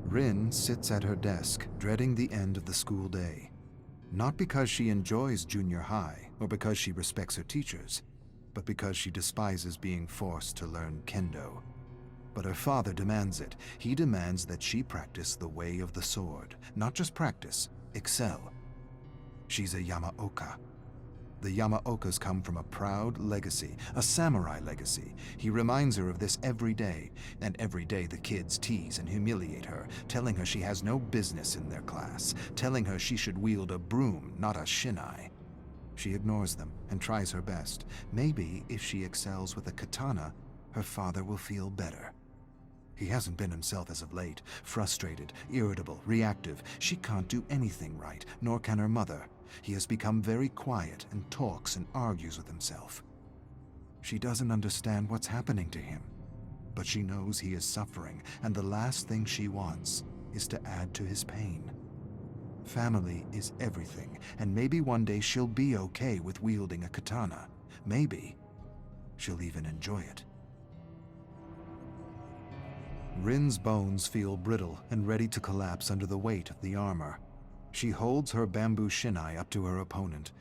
Rin sits at her desk, dreading the end of the school day. Not because she enjoys junior high or because she respects her teachers, but because she despises being forced to learn kendo. But her father demands it. He demands that she practice the way of the sword. Not just practice, excel. She's a Yamaoka. The Yamaokas come from a proud legacy, a samurai legacy. He reminds her of this every day, and every day the kids tease and humiliate her, telling her she has no business in their class, telling her she should wield a broom, not a shinai. She ignores them and tries her best. Maybe if she excels with a katana, her father will feel better. He hasn't been himself as of late, frustrated, irritable, reactive. She can't do anything right, nor can her mother. He has become very quiet and talks and argues with himself. She doesn't understand what's happening to him, but she knows he is suffering, and the last thing she wants is to add to his pain. Family is everything, and maybe one day she'll be okay with wielding a katana. Maybe she'll even enjoy it. Rin's bones feel brittle and ready to collapse under the weight of the armor. She holds her bamboo shinai up to her opponent.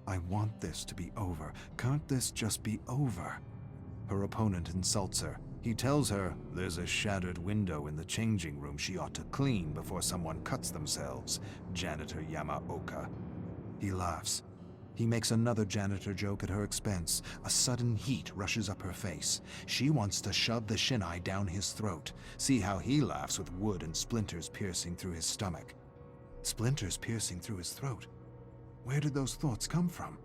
I want this to be over. Can't this just be over? Her opponent insults her. He tells her there's a shattered window in the changing room she ought to clean before someone cuts themselves, Janitor Yamaoka. He laughs. He makes another janitor joke at her expense. A sudden heat rushes up her face. She wants to shove the shinai down his throat. See how he laughs with wood and splinters piercing through his stomach. Splinters piercing through his throat. Where did those thoughts come from?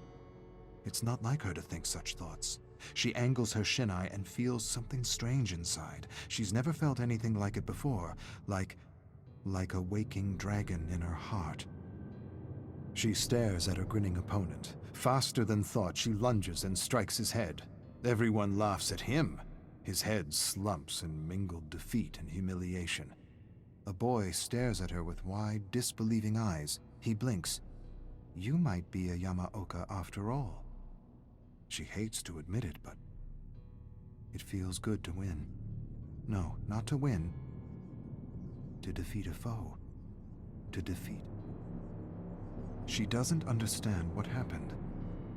It's not like her to think such thoughts. She angles her shinai and feels something strange inside. She's never felt anything like it before, like a waking dragon in her heart. She stares at her grinning opponent. Faster than thought, she lunges and strikes his head. Everyone laughs at him. His head slumps in mingled defeat and humiliation. A boy stares at her with wide, disbelieving eyes. He blinks. You might be a Yamaoka after all. She hates to admit it, but it feels good to win. No, not to win. To defeat a foe. To defeat. She doesn't understand what happened.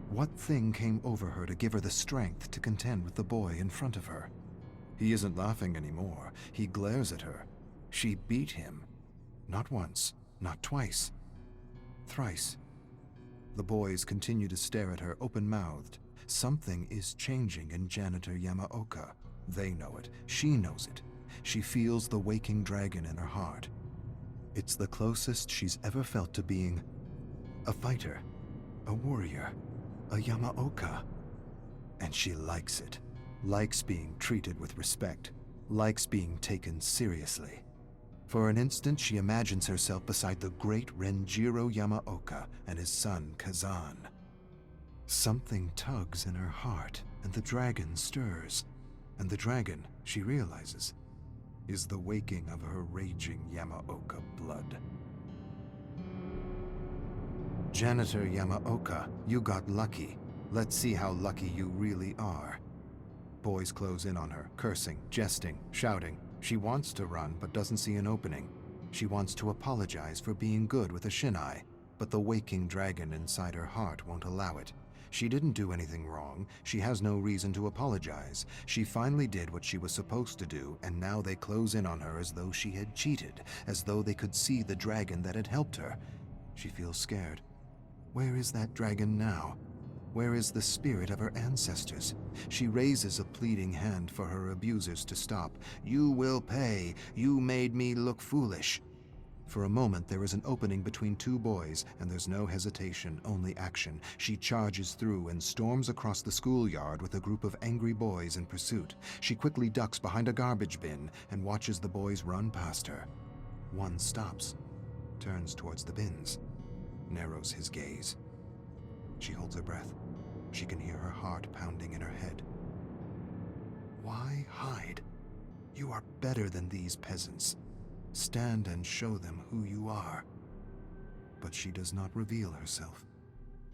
What thing came over her to give her the strength to contend with the boy in front of her? He isn't laughing anymore. He glares at her. She beat him. Not once, not twice. Thrice. The boys continue to stare at her open-mouthed. Something is changing in Janitor Yamaoka. They know it. She knows it. She feels the waking dragon in her heart. It's the closest she's ever felt to being a fighter, a warrior, a Yamaoka. And she likes it. Likes being treated with respect. Likes being taken seriously. For an instant, she imagines herself beside the great Renjiro Yamaoka and his son Kazan. Something tugs in her heart, and the dragon stirs. And the dragon, she realizes, is the waking of her raging Yamaoka blood. Janitor Yamaoka, you got lucky. Let's see how lucky you really are. Boys close in on her, cursing, jesting, shouting. She wants to run, but doesn't see an opening. She wants to apologize for being good with a shinai, but the waking dragon inside her heart won't allow it. She didn't do anything wrong. She has no reason to apologize. She finally did what she was supposed to do, and now they close in on her as though she had cheated, as though they could see the dragon that had helped her. She feels scared. Where is that dragon now? Where is the spirit of her ancestors? She raises a pleading hand for her abusers to stop. You will pay. You made me look foolish. For a moment, there is an opening between two boys, and there's no hesitation, only action. She charges through and storms across the schoolyard with a group of angry boys in pursuit. She quickly ducks behind a garbage bin and watches the boys run past her. One stops, turns towards the bins, narrows his gaze. She holds her breath. She can hear her heart pounding in her head. Why hide? You are better than these peasants. Stand and show them who you are. But she does not reveal herself.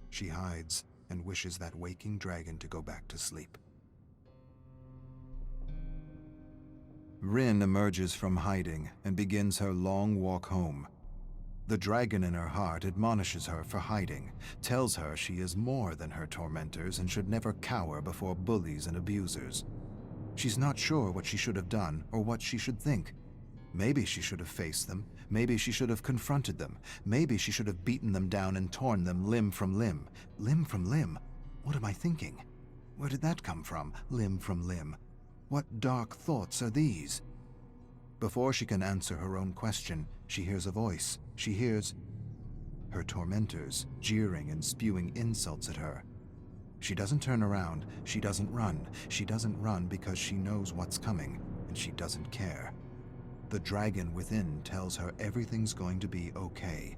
She hides and wishes that waking dragon to go back to sleep. Rin emerges from hiding and begins her long walk home. The dragon in her heart admonishes her for hiding, tells her she is more than her tormentors and should never cower before bullies and abusers. She's not sure what she should have done or what she should think. Maybe she should have faced them. Maybe she should have confronted them. Maybe she should have beaten them down and torn them limb from limb. Limb from limb? What am I thinking? Where did that come from? Limb from limb. What dark thoughts are these? Before she can answer her own question, she hears a voice. She hears her tormentors jeering and spewing insults at her. She doesn't turn around. She doesn't run. She doesn't run because she knows what's coming, and she doesn't care. The dragon within tells her everything's going to be okay.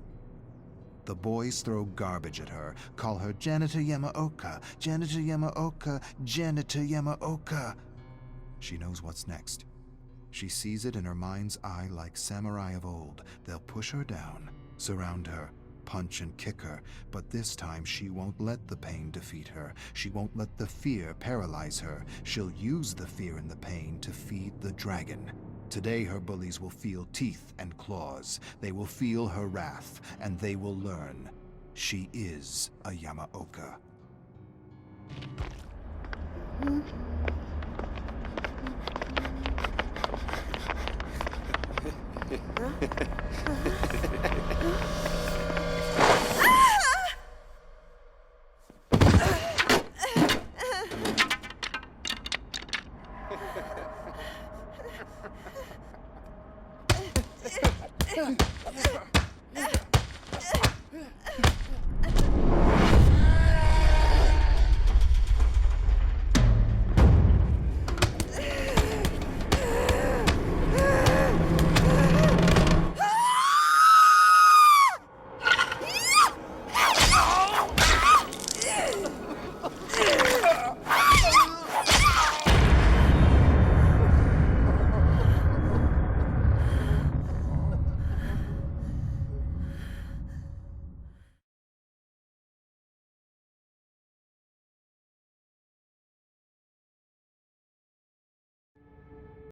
The boys throw garbage at her, call her Janitor Yamaoka, Janitor Yamaoka, Janitor Yamaoka. She knows what's next. She sees it in her mind's eye like samurai of old. They'll push her down, surround her, punch and kick her, but this time she won't let the pain defeat her. She won't let the fear paralyze her. She'll use the fear and the pain to feed the dragon. Today her bullies will feel teeth and claws. They will feel her wrath, and they will learn she is a Yamaoka.